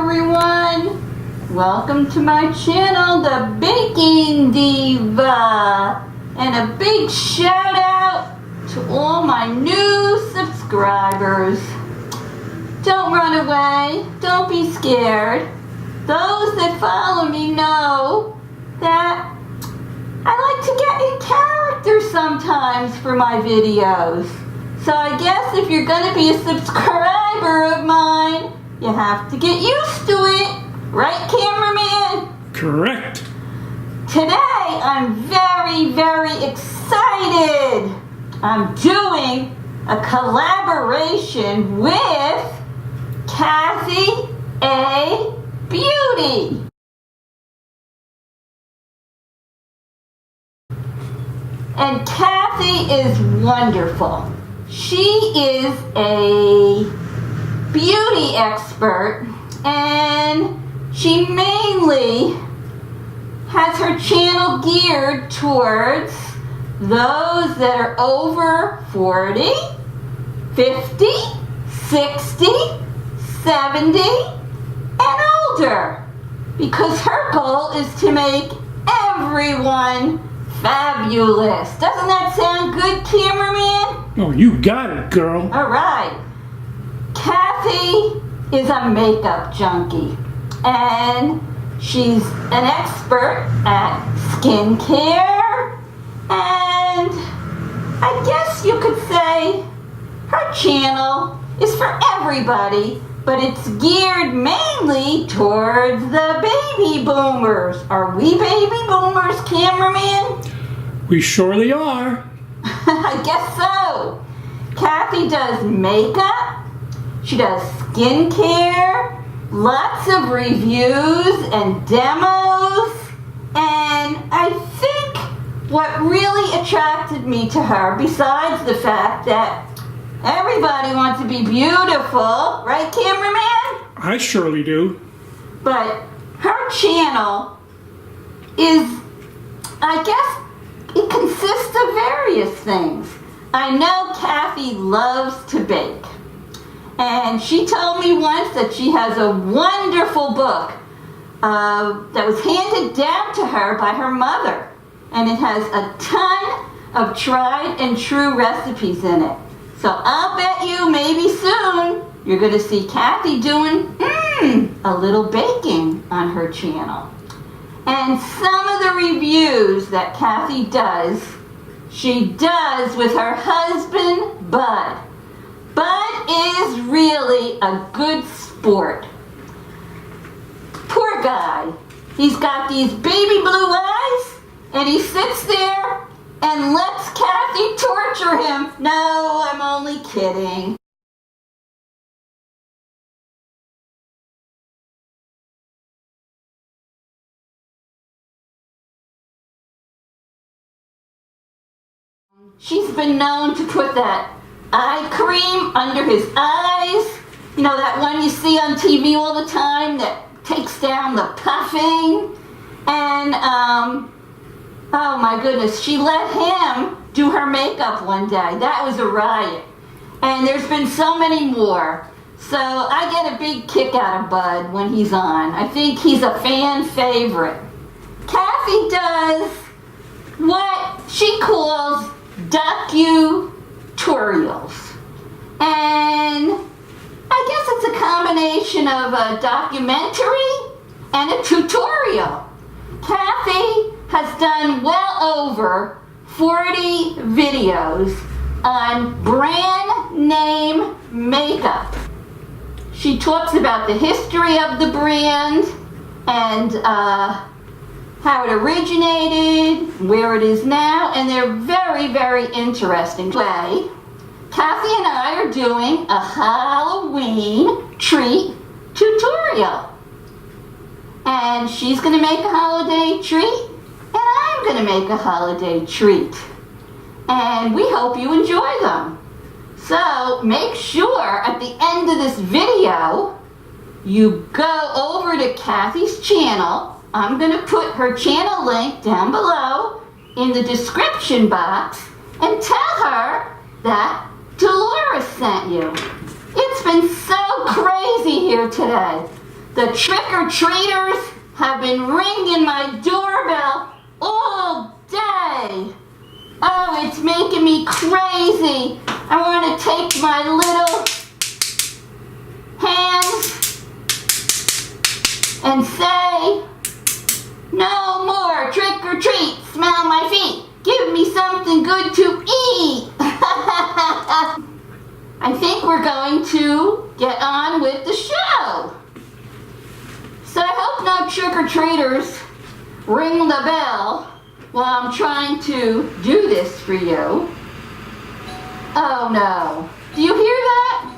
everyone! Welcome to my channel, the Baking Diva! And a big shout out to all my new subscribers. Don't run away, don't be scared. Those that follow me know that I like to get in character sometimes for my videos. So I guess if you're going to be a subscriber of mine, you have to get used to it. Right, cameraman? Correct. Today, I'm very, very excited. I'm doing a collaboration with Kathy Aay Beauty. And Kathy is wonderful. She is a beauty expert, and she mainly has her channel geared towards those that are over 40, 50, 60, 70, and older. Because her goal is to make everyone fabulous. Doesn't that sound good, cameraman? Oh, you got it, girl. All right. Kathy is a makeup junkie, and she's an expert at skincare, and I guess you could say her channel is for everybody, but it's geared mainly towards the baby boomers. Are we baby boomers, cameraman? We surely are. I guess so. Kathy does makeup, she does skincare, lots of reviews and demos, and I think what really attracted me to her, besides the fact that everybody wants to be beautiful, right, cameraman? I surely do. But her channel is, I guess, it consists of various things. I know Kathy loves to bake. And she told me once that she has a wonderful book that was handed down to her by her mother. And it has a ton of tried and true recipes in it. So I'll bet you maybe soon you're going to see Kathy doing a little baking on her channel. And some of the reviews that Kathy does, she does with her husband, Bundt. Bundt is really a good sport. Poor guy. He's got these baby blue eyes, and he sits there and lets Kathy torture him. No, I'm only kidding. She's been known to put that eye cream under his eyes. You know, that one you see on TV all the time that takes down the puffing. And, oh my goodness, she let him do her makeup one day. That was a riot. And there's been so many more. So I get a big kick out of Bud when he's on. I think he's a fan favorite. Kathy does what she calls docu-tutorials. And I guess it's a combination of a documentary and a tutorial. Kathy has done well over 40 videos on brand name makeup. She talks about the history of the brand and how it originated, where it is now, and they're very, very interesting. Today, Kathy and I are doing a Halloween treat tutorial. And she's going to make a holiday treat, and I'm going to make a holiday treat. And we hope you enjoy them. So make sure at the end of this video, you go over to Kathy's channel. I'm going to put her channel link down below in the description box, and tell her that Dolores sent you. It's been so crazy here today. The trick-or-treaters have been ringing my doorbell all day. Oh, it's making me crazy. I want to take my little hands and say, no more trick-or-treat, smell my feet, give me something good to eat. I think we're going to get on with the show. So I hope no trick-or-treaters ring the bell while I'm trying to do this for you. Oh no, do you hear that?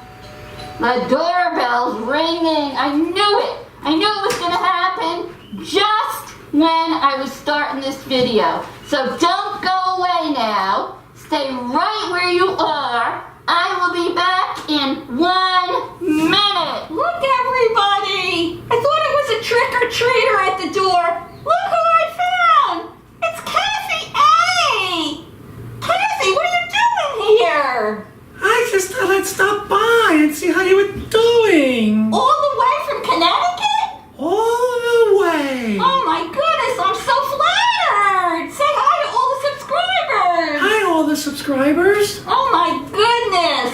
The doorbell's ringing. I knew it. I knew it was going to happen just when I was starting this video. So don't go away now. Stay right where you are. I will be back in 1 minute. Look, everybody. I thought it was a trick-or-treater at the door. Look who I found. It's Kathy Aay. Kathy, what are you doing here? I just thought I'd stop by and see how you were doing. All the way from Connecticut? All the way. Oh my goodness, I'm so flattered! Say hi to all the subscribers! Hi, all the subscribers. Oh my goodness!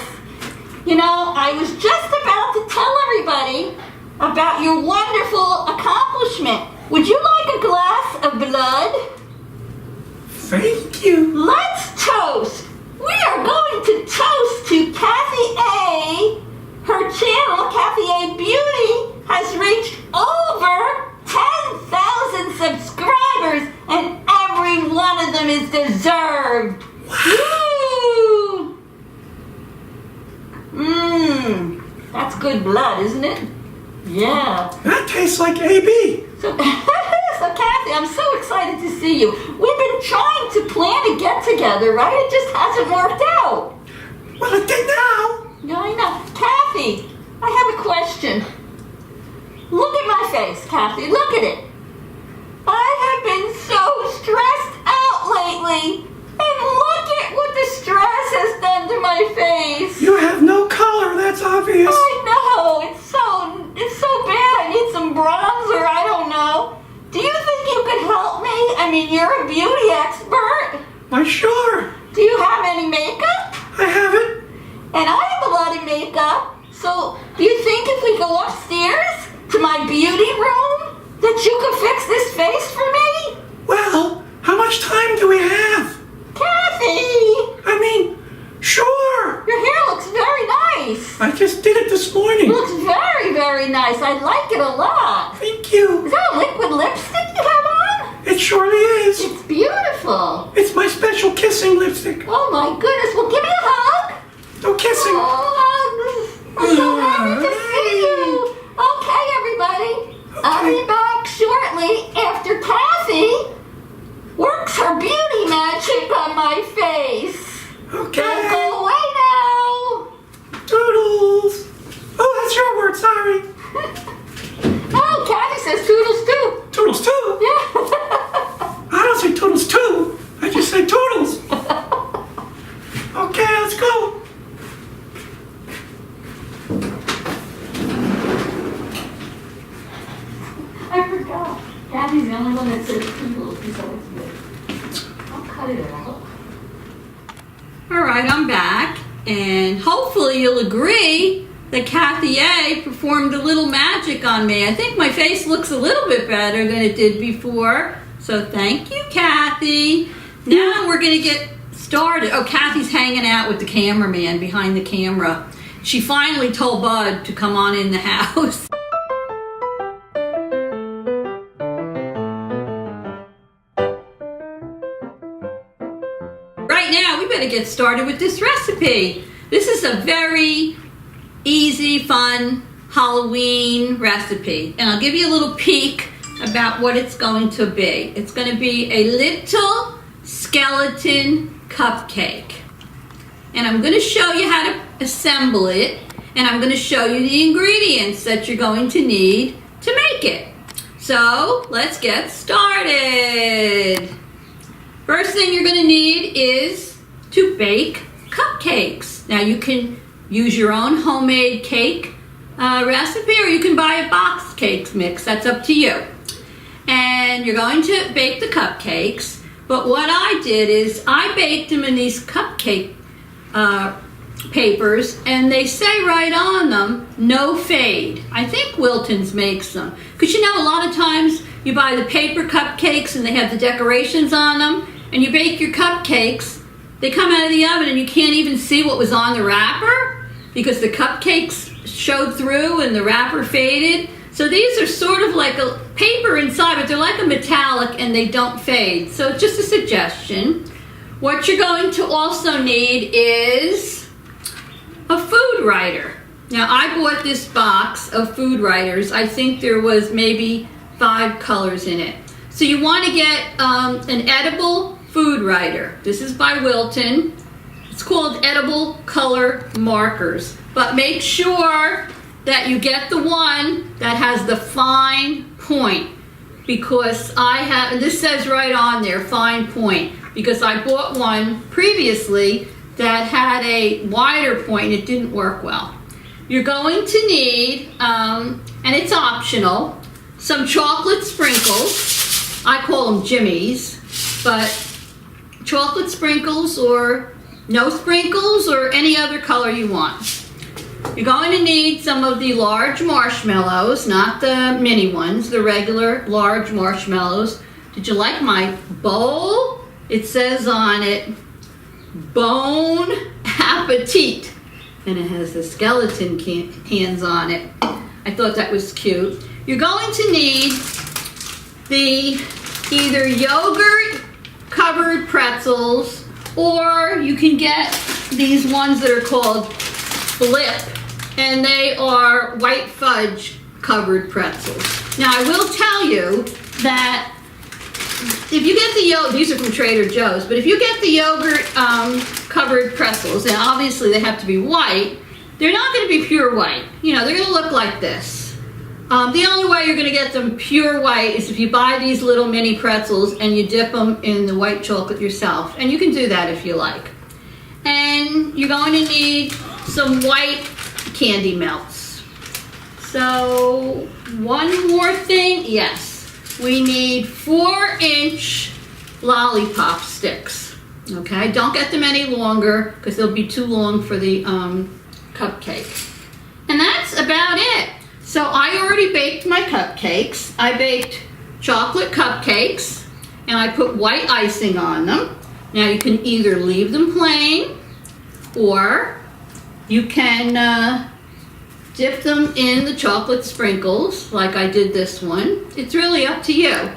You know, I was just about to tell everybody about your wonderful accomplishment. Would you like a glass of blood? Thank you. Let's toast! We are going to toast to Kathy Aay. Her channel, Kathy Aay Beauty, has reached over 10,000 subscribers, and every one of them is deserved. Woo! That's good blood, isn't it? Yeah. That tastes like AB. So Kathy, I'm so excited to see you. We've been trying to plan a get-together, right? It just hasn't worked out. Well, it did now. Yeah, I know. Kathy, I have a question. Look at my face, Kathy. Look at it. I have been so stressed out lately. And look at what the stress has done to my face. You have no color, that's obvious. I know. It's so bad. I need some bronzer. I don't know. Do you think you could help me? I mean, you're a beauty expert. Why, sure. Do you have any makeup? I have it. And I have a lot of makeup. So, do you think if we go upstairs to my beauty room that you could fix this face for me? Well, how much time do we have? Kathy! I mean, sure. Your hair looks very nice. I just did it this morning. It looks very, very nice. I like it a lot. Thank you. Is that a liquid lipstick you have on? It surely is. It's beautiful. It's my special kissing lipstick. Oh my goodness. Well, give me a hug. No kissing. Oh, I'm so happy to see you. Okay, everybody. I'll be back shortly after Kathy works her beauty magic on my face. Okay. Don't go away now. Toodles. Oh, that's your word, sorry. Oh, Kathy says toodles too. Toodles too? Yeah. I don't say toodles too. I just say toodles. Okay, let's go. I forgot. Kathy's the only one that says toodles besides me. I'll cut it out. All right, I'm back, and hopefully you'll agree that Kathy Aay performed a little magic on me. I think my face looks a little bit better than it did before, so thank you, Kathy. Now we're gonna get started. Oh, Kathy's hanging out with the cameraman behind the camera. She finally told Bud to come on in the house. Right now, we better get started with this recipe. This is a very easy, fun Halloween recipe. And I'll give you a little peek about what it's going to be. It's going to be a little skeleton cupcake. And I'm going to show you how to assemble it. And I'm going to show you the ingredients that you're going to need to make it. So, let's get started. First thing you're going to need is to bake cupcakes. Now you can use your own homemade cake recipe, or you can buy a box cakes mix. That's up to you. And you're going to bake the cupcakes. But what I did is I baked them in these cupcake papers, and they say right on them, no fade. I think Wilton's makes them. Because you know, a lot of times you buy the paper cupcakes and they have the decorations on them, and you bake your cupcakes, they come out of the oven and you can't even see what was on the wrapper because the cupcakes showed through and the wrapper faded. So these are sort of like a paper inside, but they're like a metallic and they don't fade. So just a suggestion. What you're going to also need is a food writer. Now I bought this box of food writers. I think there was maybe 5 colors in it. So you want to get an edible food writer. This is by Wilton. It's called Edible Color Markers. But make sure that you get the one that has the fine point, because I have, and this says right on there, fine point, because I bought one previously that had a wider point and it didn't work well. You're going to need, and it's optional, some chocolate sprinkles. I call them jimmies, but chocolate sprinkles or no sprinkles or any other color you want. You're going to need some of the large marshmallows, not the mini ones, the regular large marshmallows. Did you like my bowl? It says on it, Bon Appetit, and it has the skeleton hands on it. I thought that was cute. You're going to need the either yogurt covered pretzels, or you can get these ones that are called Flip, and they are white fudge covered pretzels. Now I will tell you that if you get the yogurt, these are from Trader Joe's, but if you get the yogurt covered pretzels, and obviously they have to be white, they're not going to be pure white. You know, they're going to look like this. The only way you're going to get them pure white is if you buy these little mini pretzels and you dip them in the white chocolate yourself, and you can do that if you like. And you're going to need some white candy melts. So one more thing, yes, we need 4-inch lollipop sticks. Okay, don't get them any longer because they'll be too long for the cupcake. And that's about it. So I already baked my cupcakes. I baked chocolate cupcakes and I put white icing on them. Now you can either leave them plain or you can dip them in the chocolate sprinkles like I did this one. It's really up to you.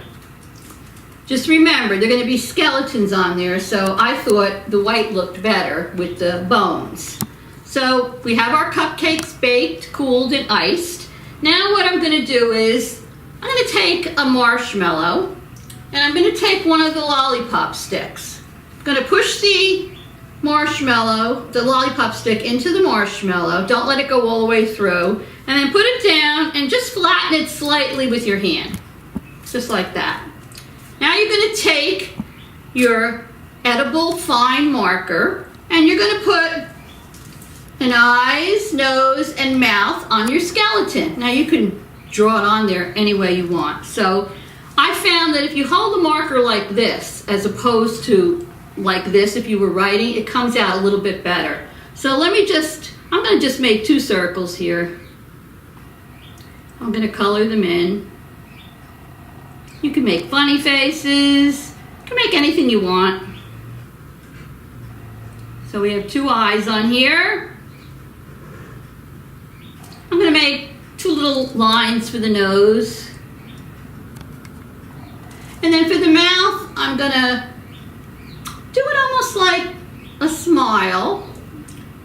Just remember, they're going to be skeletons on there, so I thought the white looked better with the bones. So we have our cupcakes baked, cooled, and iced. Now what I'm going to do is I'm going to take a marshmallow and I'm going to take one of the lollipop sticks. I'm going to push the marshmallow, the lollipop stick, into the marshmallow. Don't let it go all the way through. And then put it down and just flatten it slightly with your hand. Just like that. Now you're going to take your edible fine marker and you're going to put an eyes, nose, and mouth on your skeleton. Now you can draw it on there any way you want. So I found that if you hold the marker like this, as opposed to like this if you were writing, it comes out a little bit better. So I'm going to just make 2 circles here. I'm going to color them in. You can make funny faces. You can make anything you want. So we have 2 eyes on here. I'm going to make 2 little lines for the nose. And then for the mouth, I'm going to do it almost like a smile.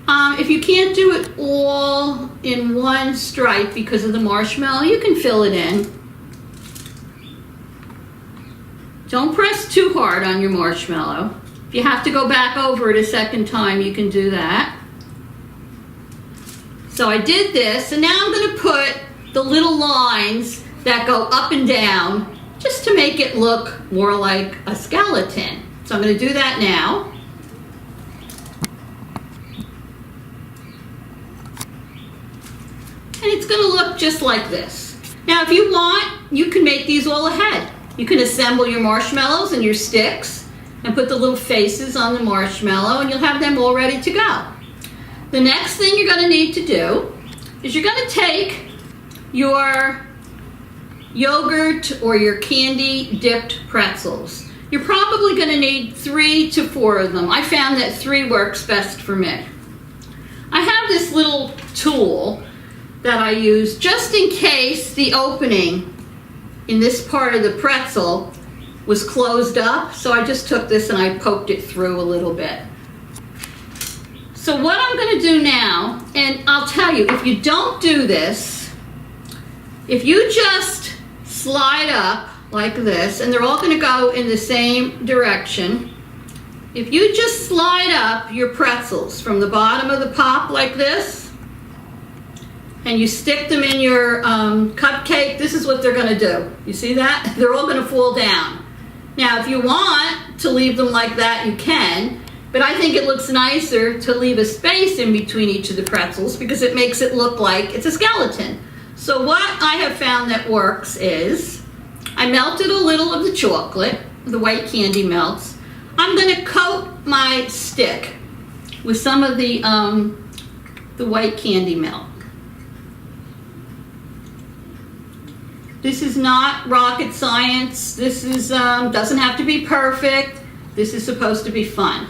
If you can't do it all in one stripe because of the marshmallow, you can fill it in. Don't press too hard on your marshmallow. If you have to go back over it a second time, you can do that. So I did this, and now I'm going to put the little lines that go up and down just to make it look more like a skeleton. So I'm going to do that now. And it's just like this. Now, if you want, you can make these all ahead. You can assemble your marshmallows and your sticks and put the little faces on the marshmallow, and you'll have them all ready to go. The next thing you're going to need to do is you're going to take your yogurt or your candy dipped pretzels. You're probably going to need 3 to 4 of them. I found that 3 works best for me. I have this little tool that I use just in case the opening in this part of the pretzel was closed up. So I just took this and I poked it through a little bit. So what I'm going to do now, and I'll tell you, if you don't do this, if you just slide up like this, and they're all going to go in the same direction. If you just slide up your pretzels from the bottom of the pop like this, and you stick them in your cupcake, this is what they're going to do. You see that? They're all going to fall down. Now, if you want to leave them like that, you can, but I think it looks nicer to leave a space in between each of the pretzels because it makes it look like it's a skeleton. So what I have found that works is I melted a little of the chocolate, the white candy melts. I'm going to coat my stick with some of the white candy melt. This is not rocket science. This is doesn't have to be perfect. This is supposed to be fun.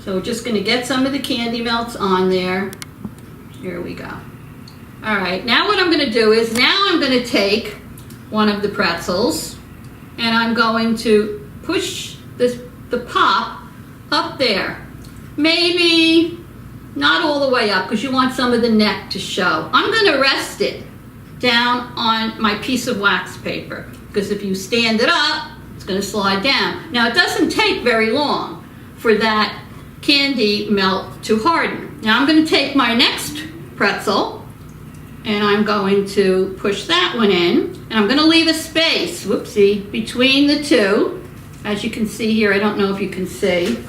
So we're just going to get some of the candy melts on there. Here we go. All right, now what I'm going to do is now I'm going to take one of the pretzels and I'm going to push the pop up there. Maybe not all the way up because you want some of the neck to show. I'm going to rest it down on my piece of wax paper because if you stand it up, it's going to slide down. Now it doesn't take very long for that candy melt to harden. Now I'm going to take my next pretzel and I'm going to push that one in, and I'm going to leave a space, whoopsie, between the two. As you can see here, I don't know if you can see.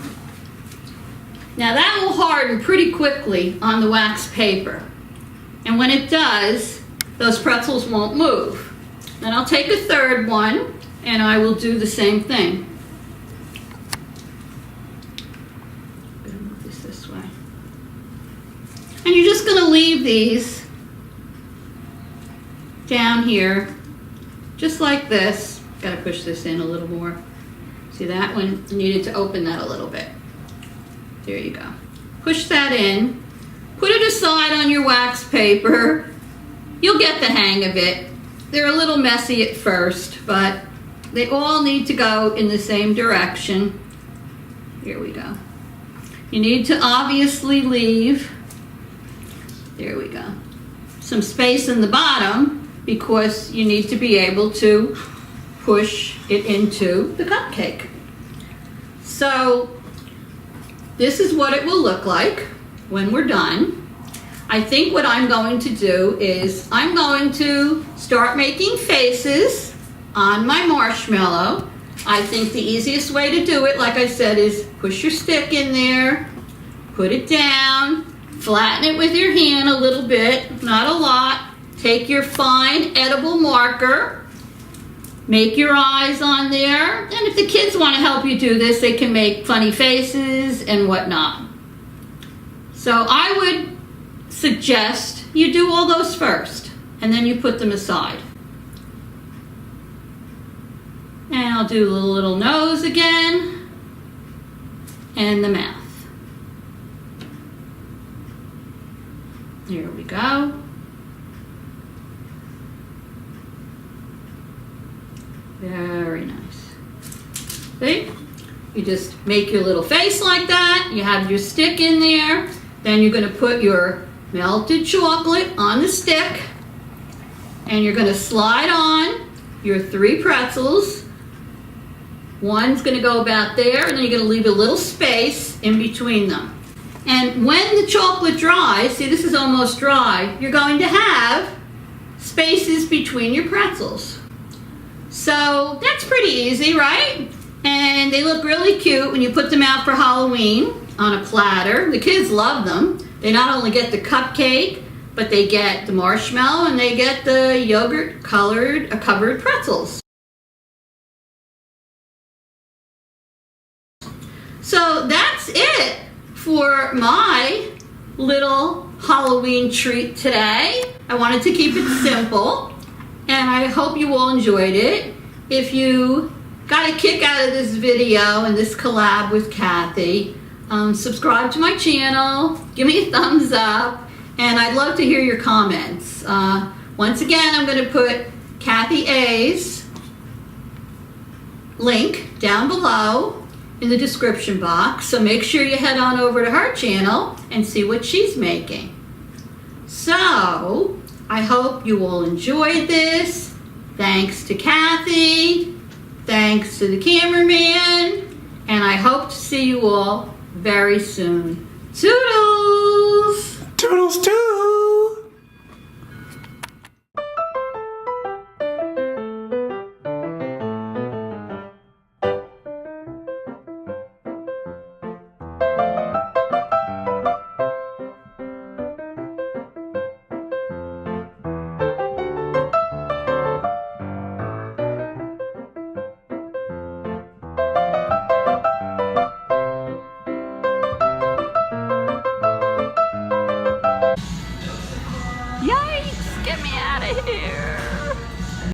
Now that will harden pretty quickly on the wax paper. And when it does, those pretzels won't move. Then I'll take a third one, and I will do the same thing. I'm going to move this way. And you're just going to leave these down here, just like this. Got to push this in a little more. See that one? Needed to open that a little bit. There you go. Push that in. Put it aside on your wax paper. You'll get the hang of it. They're a little messy at first, but they all need to go in the same direction. Here we go. You need to obviously leave, there we go, some space in the bottom because you need to be able to push it into the cupcake. So this is what it will look like when we're done. I think what I'm going to do is I'm going to start making faces on my marshmallow. I think the easiest way to do it, like I said, is push your stick in there, put it down, flatten it with your hand a little bit, not a lot. Take your fine edible marker, make your eyes on there, and if the kids want to help you do this, they can make funny faces and whatnot. So I would suggest you do all those first, and then you put them aside. And I'll do the little nose again, and the mouth. There we go. Very nice. See? You just make your little face like that. You have your stick in there. Then you're going to put your melted chocolate on the stick. And you're going to slide on your 3 pretzels. One's going to go about there, and then you're going to leave a little space in between them. And when the chocolate dries, see this is almost dry, you're going to have spaces between your pretzels. So that's pretty easy, right? And they look really cute when you put them out for Halloween on a platter. The kids love them. They not only get the cupcake, but they get the marshmallow and they get the yogurt covered pretzels. So that's it for my little Halloween treat today. I wanted to keep it simple, and I hope you all enjoyed it. If you got a kick out of this video and this collab with Kathy, subscribe to my channel, give me a thumbs up, and I'd love to hear your comments. Once again, I'm going to put Kathy Aay's link down below in the description box, so make sure you head on over to her channel and see what she's making. So, I hope you all enjoyed this. Thanks to Kathy, thanks to the cameraman, and I hope to see you all very soon. Toodles! Toodles, toodles!